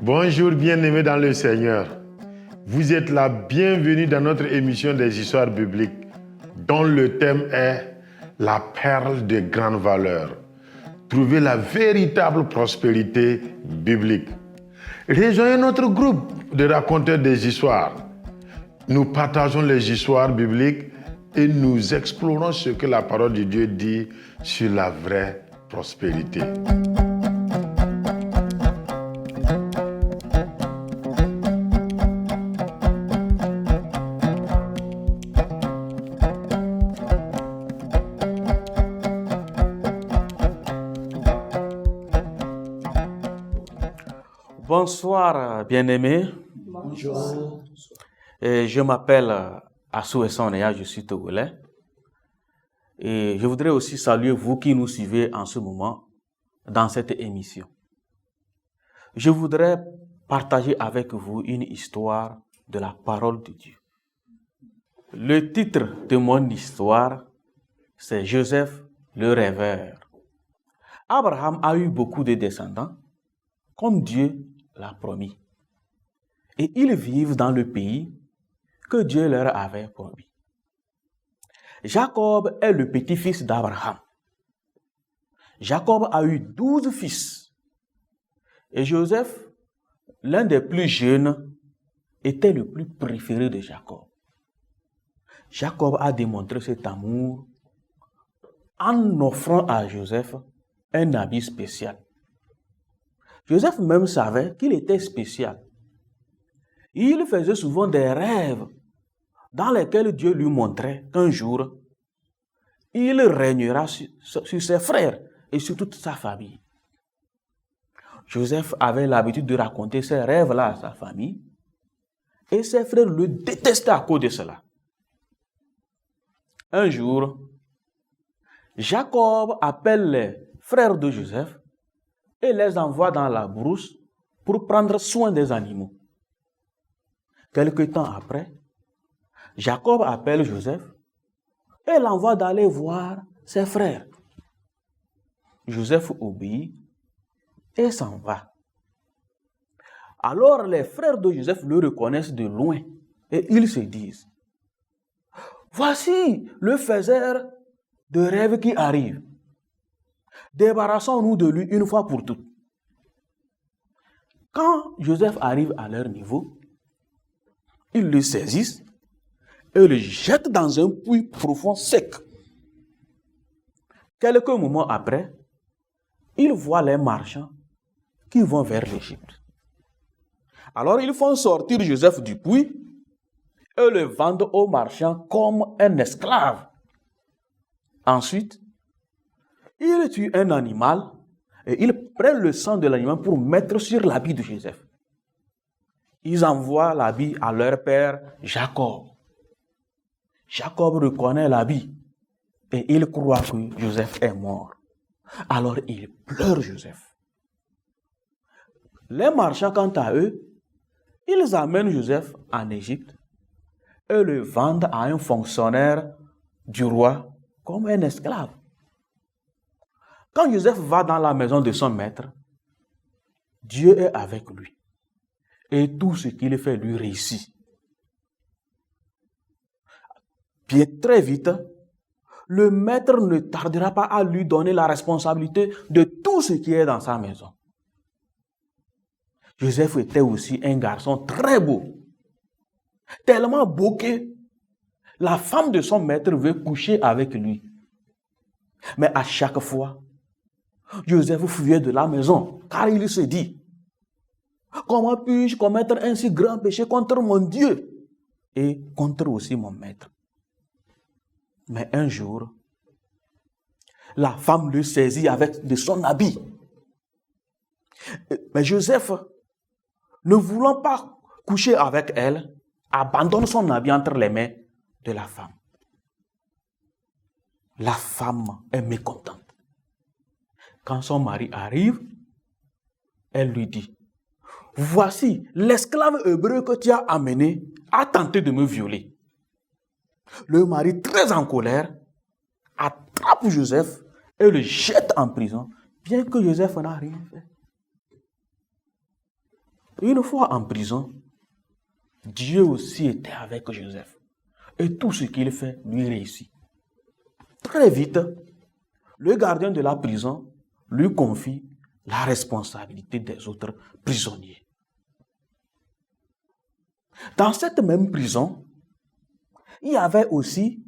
Bonjour bien-aimés dans le Seigneur. Vous êtes la bienvenue dans notre émission des histoires bibliques dont le thème est la perle de grande valeur. Trouver la véritable prospérité biblique. Rejoignez notre groupe de raconteurs des histoires. Nous partageons les histoires bibliques et nous explorons ce que la parole de Dieu dit sur la vraie prospérité. Bonsoir, bien-aimés. Bonjour. Je m'appelle Assou Essoneya, je suis togolais. Et je voudrais aussi saluer vous qui nous suivez en ce moment dans cette émission. Je voudrais partager avec vous une histoire de la parole de Dieu. Le titre de mon histoire, c'est Joseph le rêveur. Abraham a eu beaucoup de descendants, comme Dieu l'a promis. Et ils vivent dans le pays que Dieu leur avait promis. Jacob est le petit-fils d'Abraham. Jacob a eu 12 fils. Et Joseph, l'un des plus jeunes, était le plus préféré de Jacob. Jacob a démontré cet amour en offrant à Joseph un habit spécial. Joseph même savait qu'il était spécial. Il faisait souvent des rêves dans lesquels Dieu lui montrait qu'un jour, il régnera sur ses frères et sur toute sa famille. Joseph avait l'habitude de raconter ses rêves-là à sa famille et ses frères le détestaient à cause de cela. Un jour, Jacob appelle les frères de Joseph et les envoie dans la brousse pour prendre soin des animaux. Quelque temps après, Jacob appelle Joseph et l'envoie d'aller voir ses frères. Joseph obéit et s'en va. Alors les frères de Joseph le reconnaissent de loin et ils se disent: voici le faiseur de rêves qui arrive. Débarrassons-nous de lui une fois pour toutes. Quand Joseph arrive à leur niveau, ils le saisissent et le jettent dans un puits profond sec. Quelques moments après, ils voient les marchands qui vont vers l'Égypte. Alors ils font sortir Joseph du puits et le vendent aux marchands comme un esclave. Ensuite, ils tuent un animal et ils prennent le sang de l'animal pour mettre sur l'habit de Joseph. Ils envoient l'habit à leur père Jacob. Jacob reconnaît l'habit et il croit que Joseph est mort. Alors il pleure Joseph. Les marchands, quant à eux, ils amènent Joseph en Égypte et le vendent à un fonctionnaire du roi comme un esclave. Quand Joseph va dans la maison de son maître, Dieu est avec lui et tout ce qu'il fait lui réussit. Bien très vite, le maître ne tardera pas à lui donner la responsabilité de tout ce qui est dans sa maison. Joseph était aussi un garçon très beau, tellement beau que la femme de son maître veut coucher avec lui. Mais à chaque fois, Joseph fuyait de la maison, car il se dit: comment puis-je commettre un si grand péché contre mon Dieu et contre aussi mon maître? Mais un jour, la femme le saisit avec de son habit. Mais Joseph, ne voulant pas coucher avec elle, abandonne son habit entre les mains de la femme. La femme est mécontente. Quand son mari arrive, elle lui dit: voici, l'esclave hébreu que tu as amené a tenté de me violer. Le mari, très en colère, attrape Joseph et le jette en prison, bien que Joseph n'a rien fait. Une fois en prison, Dieu aussi était avec Joseph. Et tout ce qu'il fait lui réussit. Très vite, le gardien de la prison lui confie la responsabilité des autres prisonniers. Dans cette même prison, il y avait aussi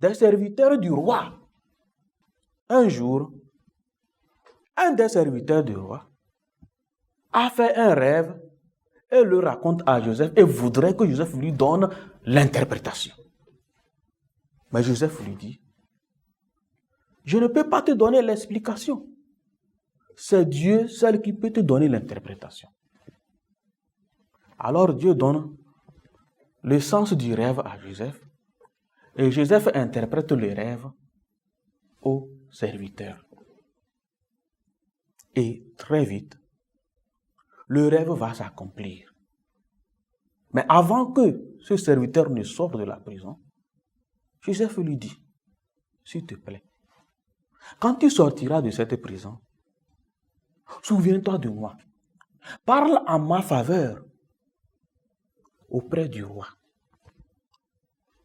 des serviteurs du roi. Un jour, un des serviteurs du roi a fait un rêve et le raconte à Joseph et voudrait que Joseph lui donne l'interprétation. Mais Joseph lui dit, je ne peux pas te donner l'explication. C'est Dieu seul qui peut te donner l'interprétation. Alors Dieu donne le sens du rêve à Joseph et Joseph interprète le rêve au serviteur. Et très vite, le rêve va s'accomplir. Mais avant que ce serviteur ne sorte de la prison, Joseph lui dit, s'il te plaît, quand tu sortiras de cette prison, souviens-toi de moi. Parle en ma faveur auprès du roi.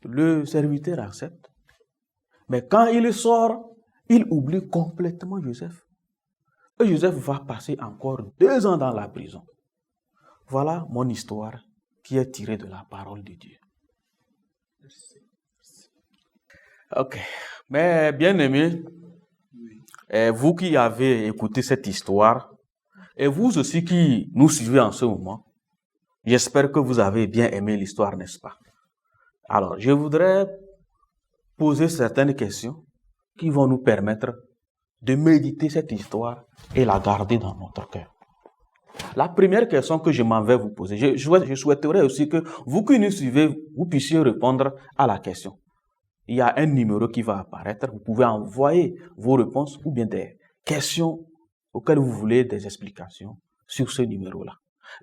Le serviteur accepte. Mais quand il sort, il oublie complètement Joseph. Et Joseph va passer encore 2 ans dans la prison. Voilà mon histoire qui est tirée de la parole de Dieu. Ok. Mais bien aimé, vous qui avez écouté cette histoire, et vous aussi qui nous suivez en ce moment, j'espère que vous avez bien aimé l'histoire, n'est-ce pas? Alors, je voudrais poser certaines questions qui vont nous permettre de méditer cette histoire et la garder dans notre cœur. La première question que je m'en vais vous poser, je souhaiterais aussi que vous qui nous suivez, vous puissiez répondre à la question. Il y a un numéro qui va apparaître, vous pouvez envoyer vos réponses ou bien des questions auxquelles vous voulez des explications sur ce numéro-là.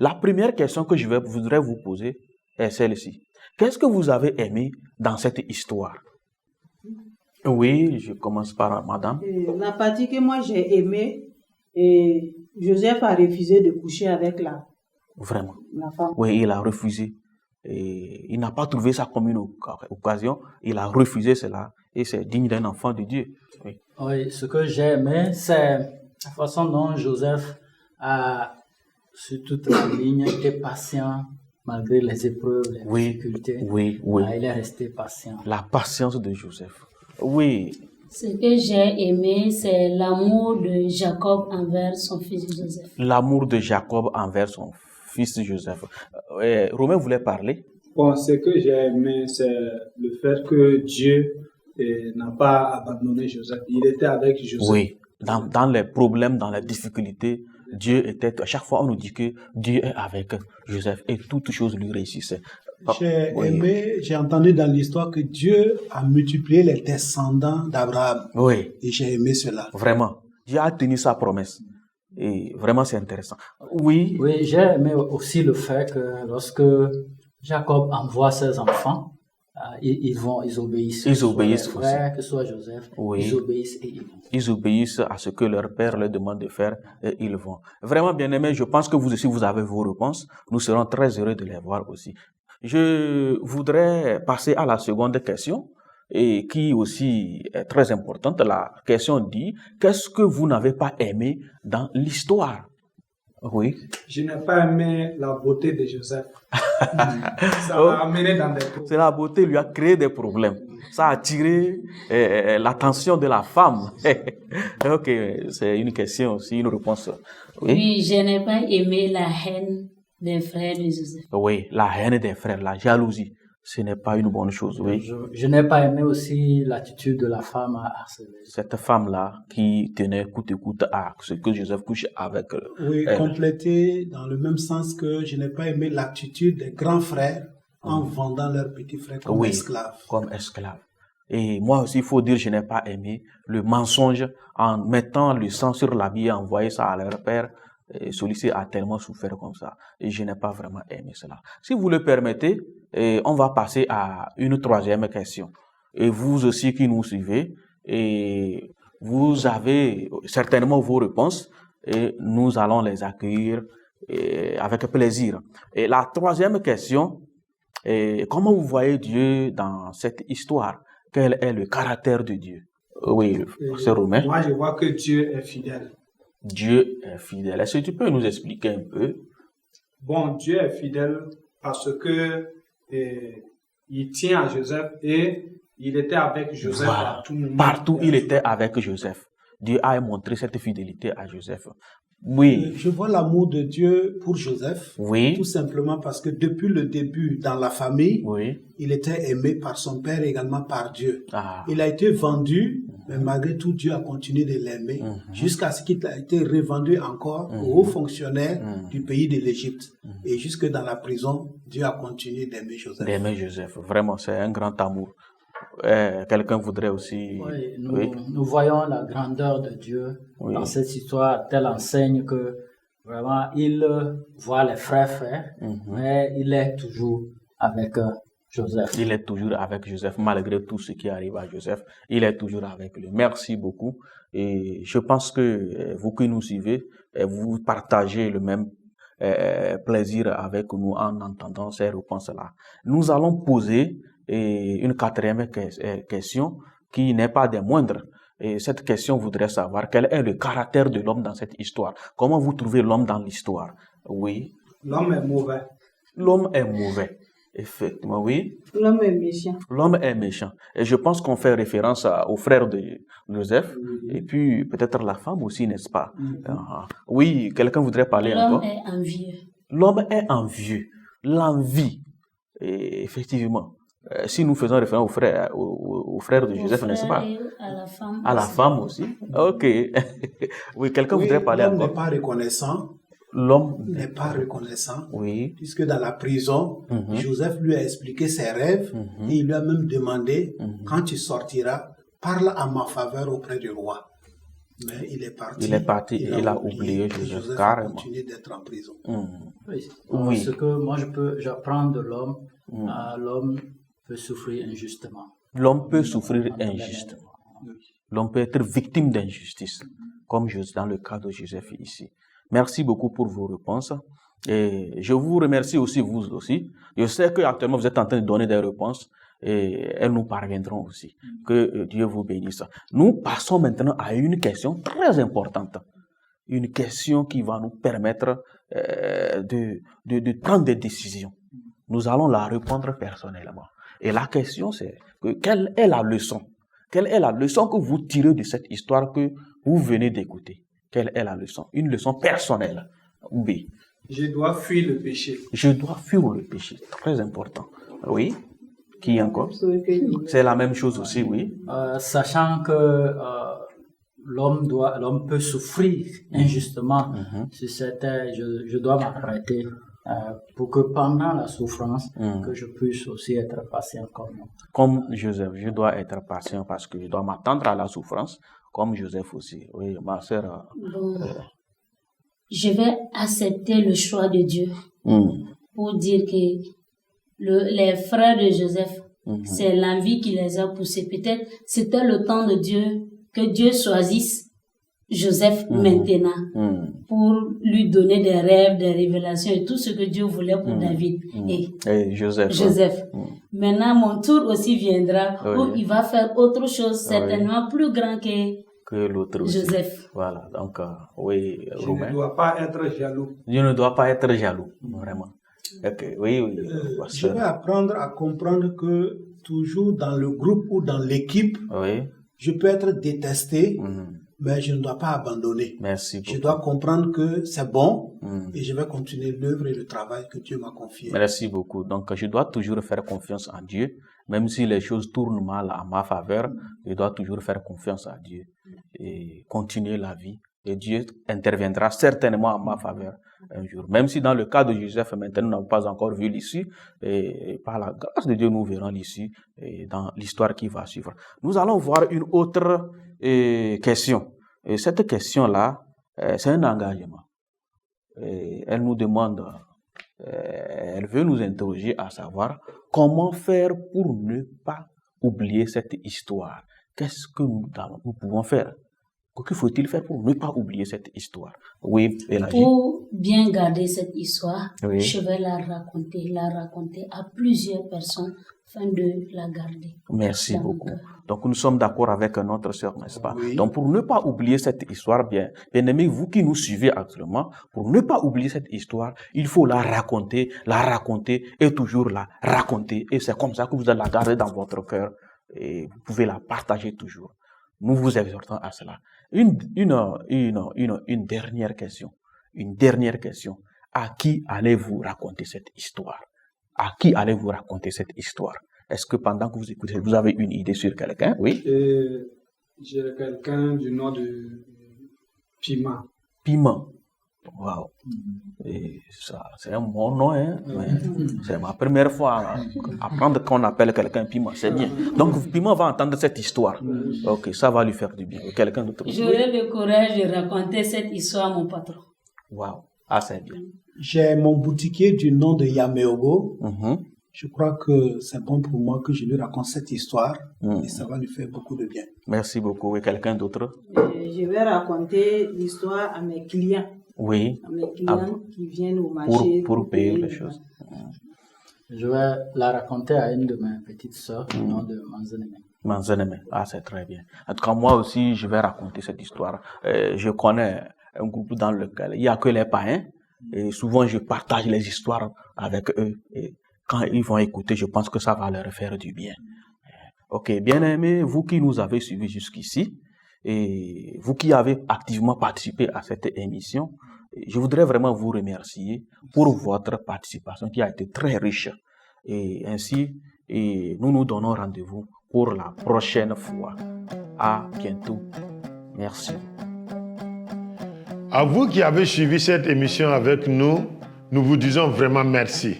La première question que je voudrais vous poser est celle-ci. Qu'est-ce que vous avez aimé dans cette histoire? Oui, je commence par madame. La partie que moi j'ai aimée, Joseph a refusé de coucher avec la femme. Oui, il a refusé. Et il n'a pas trouvé ça comme une occasion. Il a refusé cela. Et c'est digne d'un enfant de Dieu. Oui. Oui, ce que j'ai aimé, c'est la façon dont Joseph a, sur toute la ligne, été patient malgré les épreuves, les difficultés. Oui. Il est resté patient. La patience de Joseph. Oui. Ce que j'ai aimé, c'est l'amour de Jacob envers son fils Joseph. L'amour de Jacob envers son fils Joseph. Romain voulait parler. Bon, ce que j'ai aimé, c'est le fait que Dieu n'a pas abandonné Joseph. Il était avec Joseph. Oui, dans les problèmes, dans les difficultés, Dieu était... À chaque fois, on nous dit que Dieu est avec Joseph et toutes choses lui réussissaient. J'ai entendu dans l'histoire que Dieu a multiplié les descendants d'Abraham. Oui. Et j'ai aimé cela. Vraiment. Dieu a tenu sa promesse. Et vraiment, c'est intéressant. Oui. Oui, j'ai aimé aussi le fait que lorsque Jacob envoie ses enfants, ils obéissent. Ils obéissent aussi. Frères, que ce soit Joseph, ils obéissent et ils vont. Ils obéissent à ce que leur père leur demande de faire et ils vont. Vraiment, bien aimé, je pense que vous aussi, vous avez vos réponses. Nous serons très heureux de les voir aussi. Je voudrais passer à la seconde question et qui aussi est très importante. La question dit, qu'est-ce que vous n'avez pas aimé dans l'histoire? Oui. Je n'ai pas aimé la beauté de Joseph. Ça m'a amené dans des problèmes. C'est la beauté lui a créé des problèmes. Ça a attiré l'attention de la femme. Ok, c'est une question aussi, une réponse. Oui, je n'ai pas aimé la haine des frères de Joseph. Oui, la haine des frères, la jalousie, ce n'est pas une bonne chose, oui. Je n'ai pas aimé aussi l'attitude de la femme à harceler. Cette femme-là qui tenait coûte que coûte à ce que Joseph couche avec elle. Complété dans le même sens que je n'ai pas aimé l'attitude des grands frères en vendant leurs petits frères comme esclaves. Comme esclaves. Et moi aussi, il faut dire, je n'ai pas aimé le mensonge en mettant le sang sur l'habit et envoyer ça à leur père. Et celui-ci a tellement souffert comme ça. Et je n'ai pas vraiment aimé cela. Si vous le permettez, on va passer à une troisième question. Et vous aussi qui nous suivez, et vous avez certainement vos réponses et nous allons les accueillir avec plaisir. Et la troisième question, comment vous voyez Dieu dans cette histoire? Quel est le caractère de Dieu? Oui, c'est Romain. Moi, je vois que Dieu est fidèle. Dieu est fidèle. Est-ce que tu peux nous expliquer un peu? Bon, Dieu est fidèle parce que il tient à Joseph et il était avec Joseph Voilà. à tout moment. Partout, il était avec Joseph. Dieu a montré cette fidélité à Joseph. Oui. Je vois l'amour de Dieu pour Joseph, Oui. tout simplement parce que depuis le début, dans la famille, Oui. il était aimé par son père et également par Dieu. Ah. Il a été vendu, mais malgré tout, Dieu a continué de l'aimer jusqu'à ce qu'il ait été revendu encore aux hauts fonctionnaires du pays de l'Égypte. Et jusque dans la prison, Dieu a continué d'aimer Joseph. D'aimer Joseph. Vraiment, c'est un grand amour. Quelqu'un voudrait aussi... Oui, nous voyons la grandeur de Dieu dans cette histoire, telle enseigne que vraiment il voit les frères faire, mais il est toujours avec Joseph. Il est toujours avec Joseph, malgré tout ce qui arrive à Joseph. Il est toujours avec lui. Merci beaucoup. Et je pense que vous qui nous suivez, vous partagez le même plaisir avec nous en entendant ces réponses-là. Nous allons poser une quatrième question qui n'est pas des moindres. Et cette question voudrait savoir quel est le caractère de l'homme dans cette histoire. Comment vous trouvez l'homme dans l'histoire? Oui. L'homme est mauvais. L'homme est mauvais. Effectivement, oui. L'homme est méchant. L'homme est méchant. Et je pense qu'on fait référence au frère de Joseph, et puis peut-être la femme aussi, n'est-ce pas? Oui, quelqu'un voudrait parler encore? L'homme est envieux. L'homme est envieux. L'envie. Et effectivement, si nous faisons référence au frère de Joseph, n'est-ce pas? Et à la femme. À la femme aussi. Ok. Oui, quelqu'un voudrait parler l'homme encore? n'est pas reconnaissant. L'homme N'est pas reconnaissant. Oui. Puisque dans la prison, Joseph lui a expliqué ses rêves et il lui a même demandé, quand tu sortiras, parle à ma faveur auprès du roi. Mais il est parti. Il est parti et il a oublié Joseph, carrément. A continué d'être en prison. Oui. Ce que moi j'apprends de l'homme, l'homme peut souffrir injustement. L'homme peut souffrir injustement. L'homme peut être victime d'injustice, comme dans le cas de Joseph ici. Merci beaucoup pour vos réponses. Et je vous remercie aussi, vous aussi. Je sais qu'actuellement, vous êtes en train de donner des réponses et elles nous parviendront aussi. Que Dieu vous bénisse. Nous passons maintenant à une question très importante. Une question qui va nous permettre de prendre des décisions. Nous allons la répondre personnellement. Et la question, c'est quelle est la leçon? Quelle est la leçon que vous tirez de cette histoire que vous venez d'écouter? Quelle est la leçon? Une leçon personnelle. B. Je dois fuir le péché. Je dois fuir le péché. Très important. Oui. Qui encore? C'est la même chose aussi, oui. Sachant que l'homme peut souffrir injustement, si c'était, je dois m'arrêter pour que pendant la souffrance, que je puisse aussi être patient comme lui. Comme Joseph, je dois être patient parce que je dois m'attendre à la souffrance, comme Joseph aussi. Oui, ma sœur. Bon, je vais accepter le choix de Dieu pour dire que les frères de Joseph, c'est l'envie qui les a poussés. Peut-être c'était le temps de Dieu que Dieu choisisse Joseph maintenant pour lui donner des rêves, des révélations et tout ce que Dieu voulait pour David et Joseph. Maintenant, mon tour aussi viendra où il va faire autre chose, certainement plus grand que l'autre Joseph. Voilà, donc oui, Je Romain. ne dois pas être jaloux. Je ne dois pas être jaloux, vraiment. Okay. Oui. Je vais apprendre à comprendre que toujours dans le groupe ou dans l'équipe, je peux être détesté, mais je ne dois pas abandonner. Merci beaucoup. Je dois comprendre que c'est bon et je vais continuer l'œuvre et le travail que Dieu m'a confié. Merci beaucoup. Donc, je dois toujours faire confiance en Dieu. Même si les choses tournent mal à ma faveur, je dois toujours faire confiance à Dieu et continuer la vie. Et Dieu interviendra certainement en ma faveur un jour. Même si dans le cas de Joseph, maintenant, nous n'avons pas encore vu l'issue, et par la grâce de Dieu, nous verrons l'issue dans l'histoire qui va suivre. Nous allons voir une autre question. Et cette question-là, c'est un engagement. Et elle nous demande, elle veut nous interroger à savoir comment faire pour ne pas oublier cette histoire. Qu'est-ce que nous pouvons faire? Que faut-il faire pour ne pas oublier cette histoire? Oui, Elagi. Pour bien garder cette histoire, Oui. je vais la raconter à plusieurs personnes afin de la garder. Merci dans mon beaucoup. cœur. Donc nous sommes d'accord avec notre sœur, n'est-ce pas? Oui. Donc pour ne pas oublier cette histoire, bien aimés, vous qui nous suivez actuellement, pour ne pas oublier cette histoire, il faut la raconter et toujours la raconter. Et c'est comme ça que vous allez la garder dans votre cœur et vous pouvez la partager toujours. Nous vous exhortons à cela. Une dernière question. Une dernière question. À qui allez-vous raconter cette histoire? À qui allez-vous raconter cette histoire? Est-ce que pendant que vous écoutez, vous avez une idée sur quelqu'un? Oui. J'ai quelqu'un du nom de Pima. Piment. Wow. Et ça, c'est un bon nom, hein? Ouais. C'est ma première fois à apprendre qu'on appelle quelqu'un Piment. C'est bien. Donc, Piment va entendre cette histoire. Ok, ça va lui faire du bien. Quelqu'un d'autre? J'aurai le courage de raconter cette histoire à mon patron. Wow. Ah, c'est bien. J'ai mon boutiquier du nom de Yameogo. Mhm. Je crois que c'est bon pour moi que je lui raconte cette histoire et ça va lui faire beaucoup de bien. Merci beaucoup. Et quelqu'un d'autre? Je vais raconter l'histoire à mes clients. Oui. À mes clients qui viennent au marché Pour payer les choses. Je vais la raconter à une de mes petites sœurs, du nom de Manzeneme. Manzeneme. Ah, c'est très bien. En tout cas, moi aussi, je vais raconter cette histoire. Je connais un groupe dans lequel il n'y a que les païens. Et souvent, je partage les histoires avec eux. Et quand ils vont écouter, je pense que ça va leur faire du bien. Ok, bien aimés, vous qui nous avez suivis jusqu'ici, et vous qui avez activement participé à cette émission, je voudrais vraiment vous remercier pour votre participation qui a été très riche. Et ainsi, nous nous donnons rendez-vous pour la prochaine fois. À bientôt. Merci. À vous qui avez suivi cette émission avec nous, nous vous disons vraiment merci.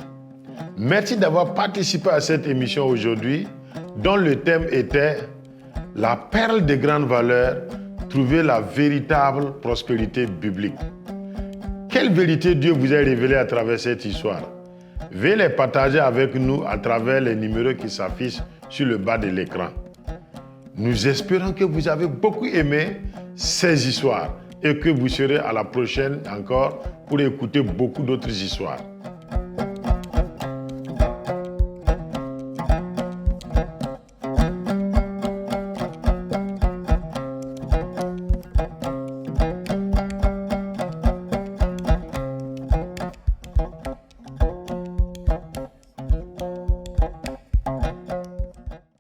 Merci d'avoir participé à cette émission aujourd'hui, dont le thème était la perle de grande valeur, trouver la véritable prospérité biblique. Quelle vérité Dieu vous a révélée à travers cette histoire? Veuillez les partager avec nous à travers les numéros qui s'affichent sur le bas de l'écran. Nous espérons que vous avez beaucoup aimé ces histoires et que vous serez à la prochaine encore pour écouter beaucoup d'autres histoires.